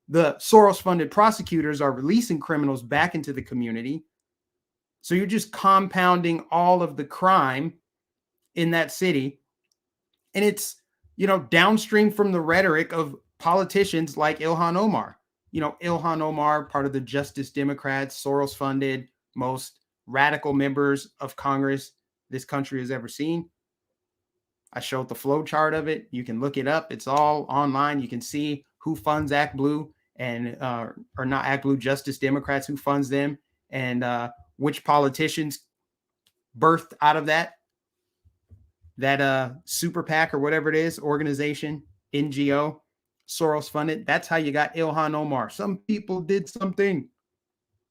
The Soros-funded prosecutors are releasing criminals back into the community. So you're just compounding all of the crime in that city. And it's, downstream from the rhetoric of politicians like Ilhan Omar. Ilhan Omar, part of the Justice Democrats, Soros-funded, most radical members of Congress this country has ever seen. I showed the flow chart of it. You can look it up. It's all online. You can see who funds Act Blue and, or not Act Blue, Justice Democrats, who funds them, and which politicians birthed out of that super PAC or whatever it is, organization, NGO, Soros funded. That's how you got Ilhan Omar. Some people did something.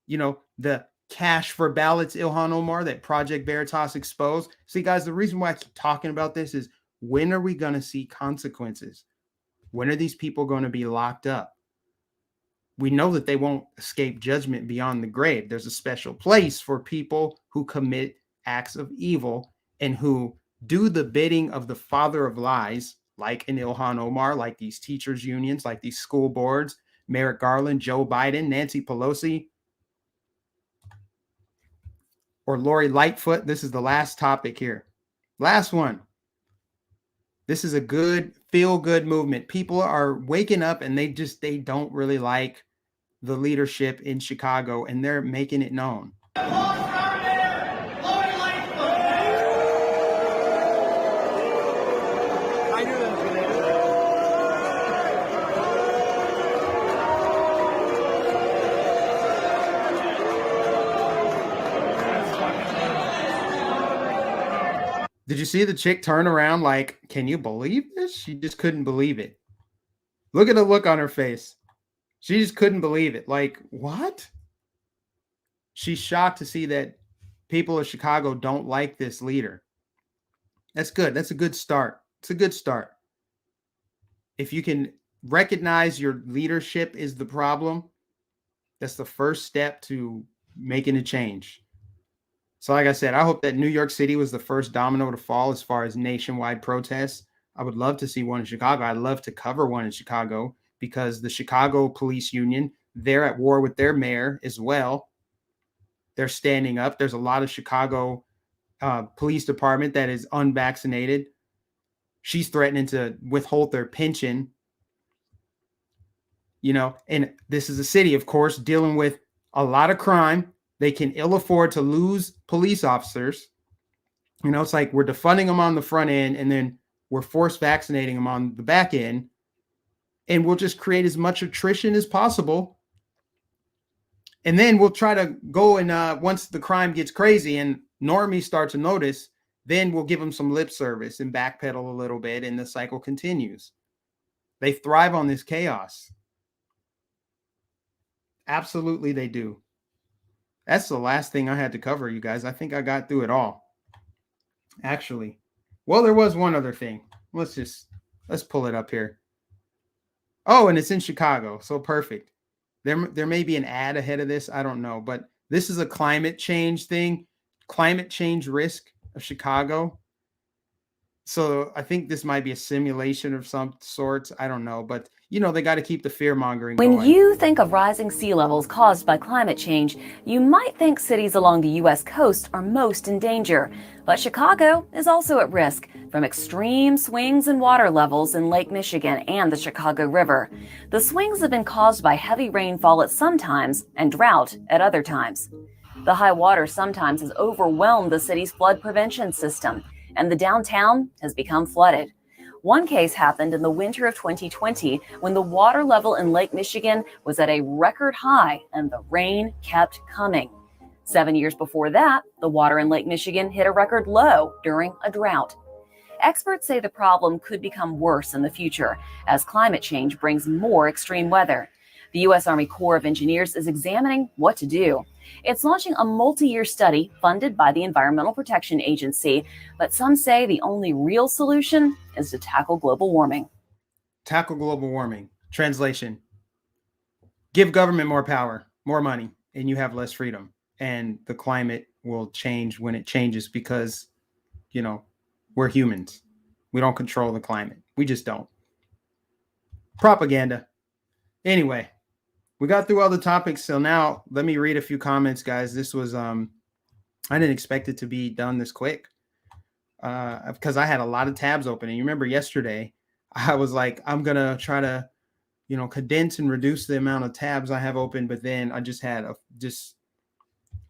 The cash for ballots, Ilhan Omar, that Project Veritas exposed. See, guys, the reason why I keep talking about this is, when are we going to see consequences? When are these people going to be locked up? We know that they won't escape judgment beyond the grave. There's a special place for people who commit acts of evil and who do the bidding of the father of lies, like an Ilhan Omar, like these teachers unions, like these school boards, Merrick Garland, Joe Biden, Nancy Pelosi, or Lori Lightfoot. This is the last topic here. Last one. This is a good feel-good movement. People are waking up and they don't really like the leadership in Chicago, and they're making it known. Did you see the chick turn around like, can you believe this? She just couldn't believe it. Look at the look on her face. She just couldn't believe it. Like, what? She's shocked to see that people of Chicago don't like this leader. That's good. That's a good start. It's a good start. If you can recognize your leadership is the problem, that's the first step to making a change. So like I said, I hope that New York City was the first domino to fall as far as nationwide protests. I would love to see one in Chicago. I'd love to cover one in Chicago because the Chicago Police Union, they're at war with their mayor as well. They're standing up. There's a lot of Chicago police department that is unvaccinated. She's threatening to withhold their pension. You know, and this is a city, of course, dealing with a lot of crime. They can ill afford to lose police officers. You know, it's like we're defunding them on the front end and then we're force vaccinating them on the back end. And we'll just create as much attrition as possible. And then we'll try to go and once the crime gets crazy and normies start to notice, then we'll give them some lip service and backpedal a little bit and the cycle continues. They thrive on this chaos. Absolutely, they do. That's the last thing I had to cover, you guys. I think I got through it all. Actually. Well, there was one other thing. Let's pull it up here. Oh, and it's in Chicago. So perfect. There may be an ad ahead of this. I don't know. But this is a climate change thing. Climate change risk of Chicago. So I think this might be a simulation of some sorts. I don't know. But, you know, they got to keep the fear mongering going. When you think of rising sea levels caused by climate change, you might think cities along the U.S. coast are most in danger. But Chicago is also at risk from extreme swings in water levels in Lake Michigan and the Chicago River. The swings have been caused by heavy rainfall at some times and drought at other times. The high water sometimes has overwhelmed the city's flood prevention system, and the downtown has become flooded. One case happened in the winter of 2020 when the water level in Lake Michigan was at a record high and the rain kept coming. 7 years before that, the water in Lake Michigan hit a record low during a drought. Experts say the problem could become worse in the future as climate change brings more extreme weather. The U.S. Army Corps of Engineers is examining what to do. It's launching a multi-year study funded by the Environmental Protection Agency, but some say the only real solution is to tackle global warming. Tackle global warming. Translation. Give government more power, more money, and you have less freedom. And the climate will change when it changes because, you know, we're humans. We don't control the climate. We just don't. Propaganda. Anyway, we got through all the topics. So now let me read a few comments, guys. This was, I didn't expect it to be done this quick because I had a lot of tabs open. And you remember yesterday, I was like, I'm going to try to, you know, condense and reduce the amount of tabs I have open. But then I just had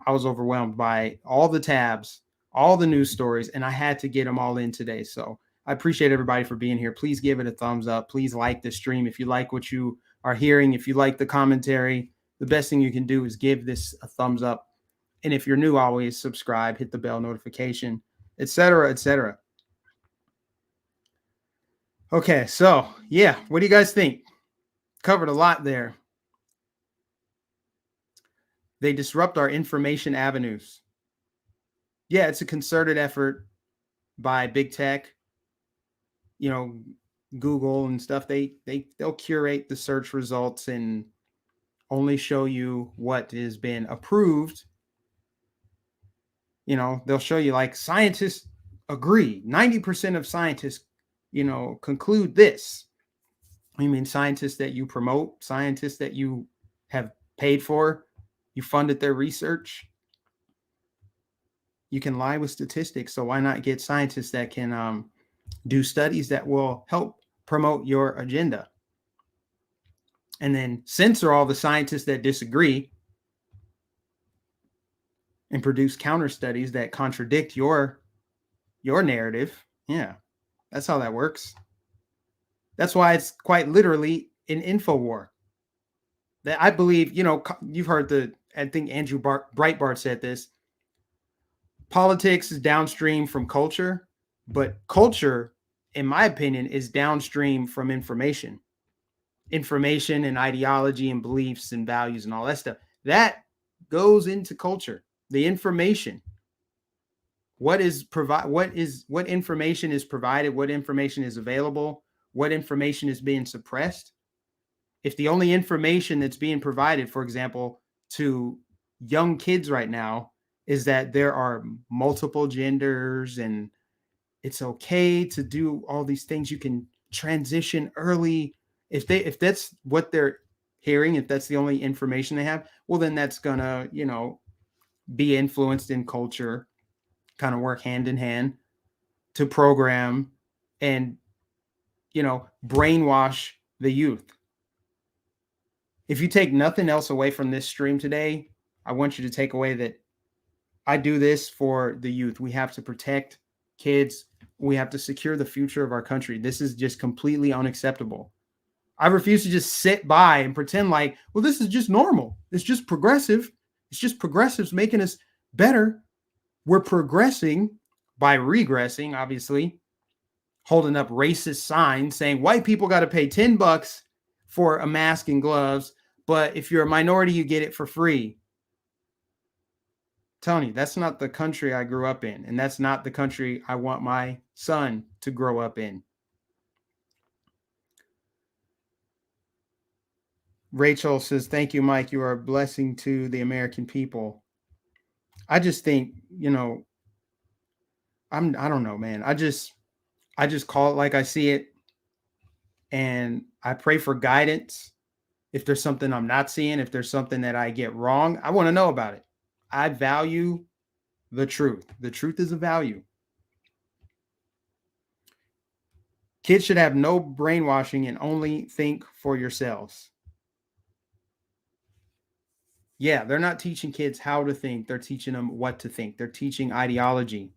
I was overwhelmed by all the tabs, all the news stories, and I had to get them all in today. So I appreciate everybody for being here. Please give it a thumbs up. Please like the stream. If you like what you are hearing, if you like the commentary, the best thing you can do is give this a thumbs up. And if you're new, always subscribe, hit the bell notification, etc., etc. Okay, so yeah, what do you guys think? Covered a lot there. They disrupt our information avenues. Yeah, it's a concerted effort by big tech, you know, Google and stuff. They'll curate the search results and only show you what has been approved. You know, they'll show you like scientists agree. 90% of scientists, conclude this. I mean, scientists that you promote, scientists that you have paid for, you funded their research. You can lie with statistics. So why not get scientists that can do studies that will help promote your agenda? And then censor all the scientists that disagree and produce counter studies that contradict your narrative. Yeah, that's how that works. That's why it's quite literally an info war. That I believe, you've heard I think Andrew Breitbart said this. Politics is downstream from culture, but culture, in my opinion, is downstream from information. Information and ideology and beliefs and values and all that stuff. That goes into culture. The information. What information is provided, what information is available, what information is being suppressed. If the only information that's being provided, for example, to young kids right now is that there are multiple genders and it's okay to do all these things, you can transition early. If that's what they're hearing, if that's the only information they have, well, then that's gonna, be influenced in culture, kind of work hand in hand to program and, brainwash the youth. If you take nothing else away from this stream today, I want you to take away that I do this for the youth. We have to protect kids. We have to secure the future of our country. This is just completely unacceptable. I refuse to just sit by and pretend like, well, this is just normal. It's just progressive. It's just progressives making us better. We're progressing by regressing, obviously, holding up racist signs saying white people got to pay $10 for a mask and gloves, but if you're a minority, you get it for free. Tony, that's not the country I grew up in, and that's not the country I want my son to grow up in. Rachel says, thank you, Mike. You are a blessing to the American people. I just think, I don't know, man. I just call it like I see it. And I pray for guidance. If there's something I'm not seeing, if there's something that I get wrong, I want to know about it. I value the truth. The truth is a value. Kids should have no brainwashing and only think for yourselves. Yeah, they're not teaching kids how to think. They're teaching them what to think. They're teaching ideology.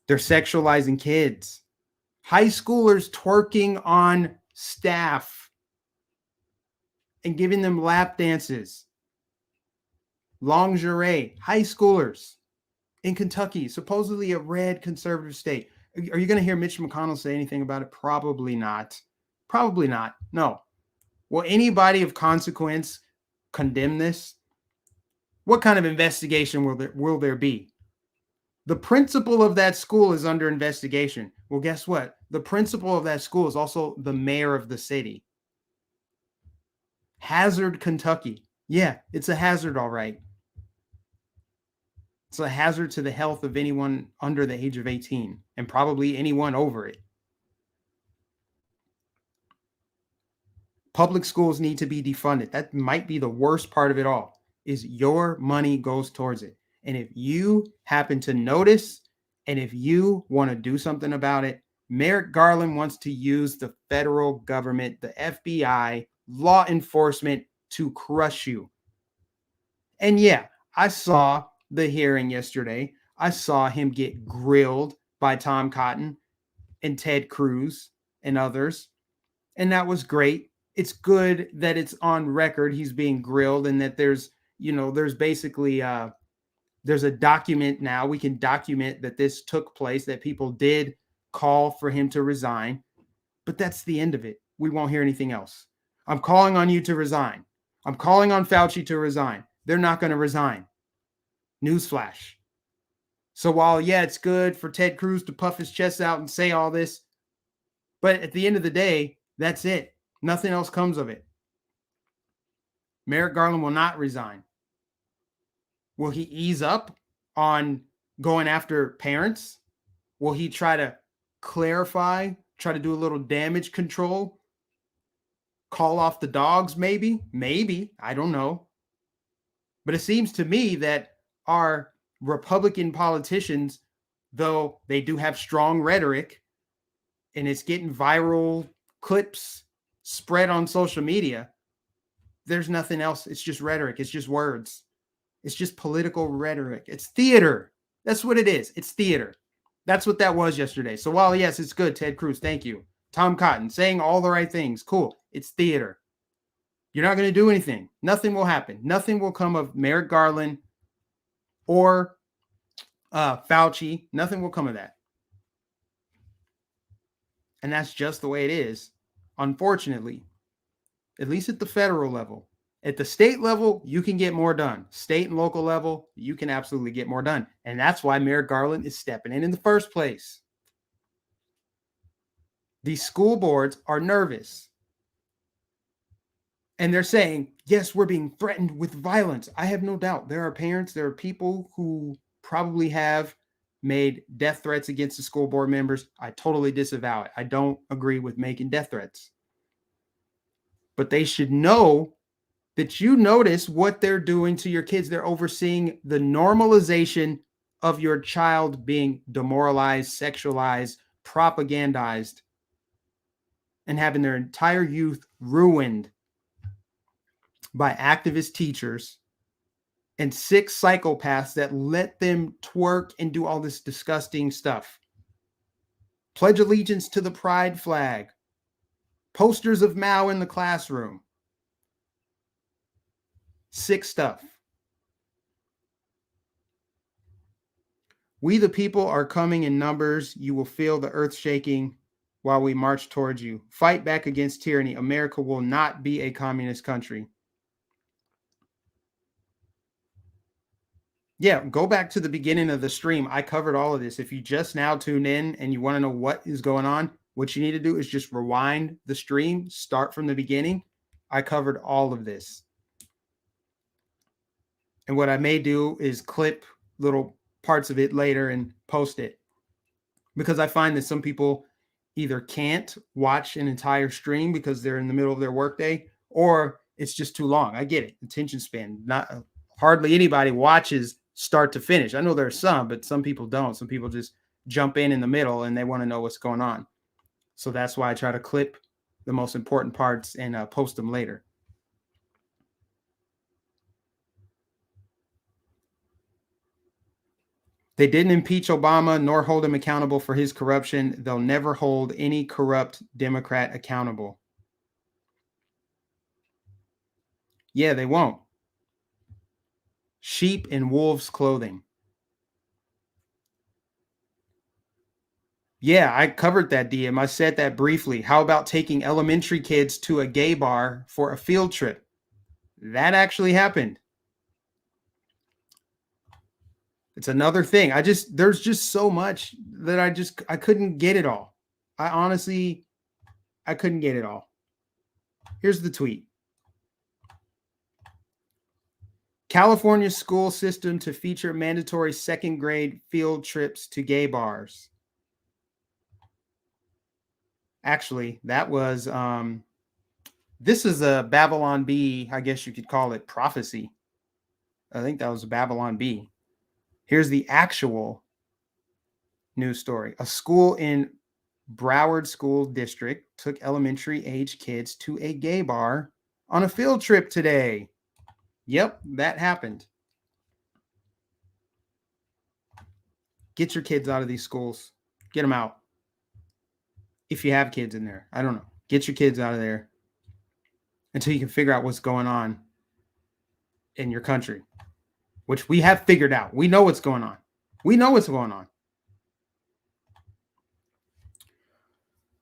They're sexualizing kids. High schoolers twerking on staff and giving them lap dances. Lingerie. High schoolers in Kentucky, supposedly a red conservative state. Are you going to hear Mitch McConnell say anything about it? Probably not. Probably not. No. Will anybody of consequence condemn this? What kind of investigation will there be? The principal of that school is under investigation. Well, guess what? The principal of that school is also the mayor of the city. Hazard, Kentucky. Yeah, it's a hazard, all right. It's a hazard to the health of anyone under the age of 18 and probably anyone over it. Public schools need to be defunded. That might be the worst part of it all, is your money goes towards it. And if you happen to notice and if you want to do something about it, Merrick Garland wants to use the federal government, the FBI, law enforcement to crush you. And yeah, I saw the hearing yesterday. I saw him get grilled by Tom Cotton and Ted Cruz and others. And that was great. It's good that it's on record he's being grilled and that there's basically there's a document now. We can document that this took place, that people did call for him to resign. But that's the end of it. We won't hear anything else. I'm calling on you to resign. I'm calling on Fauci to resign. They're not going to resign. Newsflash. So while, yeah, it's good for Ted Cruz to puff his chest out and say all this, but at the end of the day, that's it. Nothing else comes of it. Merrick Garland will not resign. Will he ease up on going after parents? Will he try to try to do a little damage control, call off the dogs, maybe, I don't know. But it seems to me that our Republican politicians, though they do have strong rhetoric and it's getting viral clips spread on social media, there's nothing else. It's just rhetoric. It's just words. It's just political rhetoric. It's theater. That's what it is. It's theater. That's what that was yesterday. So while, yes, it's good, Ted Cruz, thank you. Tom Cotton saying all the right things. Cool. It's theater. You're not going to do anything. Nothing will happen. Nothing will come of Merrick Garland or Fauci. Nothing will come of that. And that's just the way it is, unfortunately, at least at the federal level. At the state level, you can get more done. State and local level, you can absolutely get more done. And that's why Merrick Garland is stepping in the first place. These school boards are nervous. And they're saying, yes, we're being threatened with violence. I have no doubt. There are parents, there are people who probably have made death threats against the school board members. I totally disavow it. I don't agree with making death threats. But they should know that you notice what they're doing to your kids. They're overseeing the normalization of your child being demoralized, sexualized, propagandized, and having their entire youth ruined by activist teachers and sick psychopaths that let them twerk and do all this disgusting stuff. Pledge allegiance to the pride flag. Posters of Mao in the classroom. Sick stuff. We the people are coming in numbers. You will feel the earth shaking while we march towards you. Fight back against tyranny. America will not be a communist country. Yeah, go back to the beginning of the stream. I covered all of this. If you just now tune in and you want to know what is going on, what you need to do is just rewind the stream, start from the beginning. I covered all of this. And what I may do is clip little parts of it later and post it. Because I find that some people either can't watch an entire stream because they're in the middle of their workday, or it's just too long. I get it. Attention span. Not hardly anybody watches start to finish. I know there are some, but some people don't. Some people just jump in the middle and they want to know what's going on. So that's why I try to clip the most important parts and post them later. They didn't impeach Obama nor hold him accountable for his corruption. They'll never hold any corrupt Democrat accountable. Yeah, they won't. Sheep in wolves' clothing. Yeah, I covered that, DM. I said that briefly. How about taking elementary kids to a gay bar for a field trip? That actually happened. It's another thing. There's just so much that I couldn't get it all. I couldn't get it all. Here's the tweet. California school system to feature mandatory second grade field trips to gay bars. Actually, that was, this is a Babylon Bee, I guess you could call it, prophecy. I think that was a Babylon Bee. Here's the actual news story. A school in Broward School District took elementary age kids to a gay bar on a field trip today. Yep, that happened. Get your kids out of these schools. Get them out. If you have kids in there, I don't know. Get your kids out of there until you can figure out what's going on in your country, which we have figured out. We know what's going on. We know what's going on.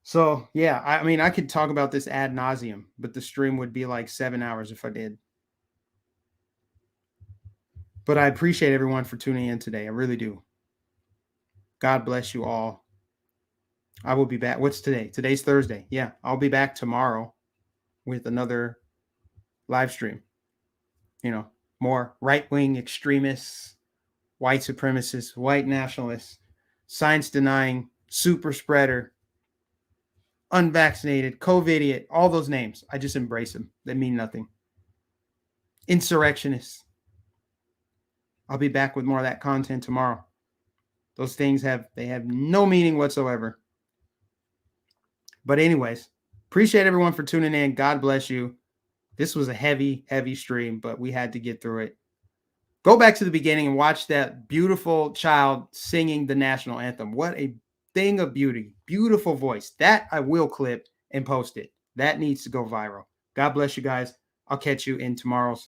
So, yeah, I mean, I could talk about this ad nauseum, but the stream would be like 7 hours if I did. But I appreciate everyone for tuning in today. I really do. God bless you all. I will be back. What's today? Today's Thursday. Yeah, I'll be back tomorrow with another live stream. You know, more right-wing extremists, white supremacists, white nationalists, science-denying, super spreader, unvaccinated, COVIDiot, all those names. I just embrace them. They mean nothing. Insurrectionists. I'll be back with more of that content tomorrow. Those things have no meaning whatsoever. But anyways, appreciate everyone for tuning in. God bless you. This was a heavy, heavy stream, but we had to get through it. Go back to the beginning and watch that beautiful child singing the national anthem. What a thing of beauty. Beautiful voice. That I will clip and post it. That needs to go viral. God bless you guys. I'll catch you in tomorrow's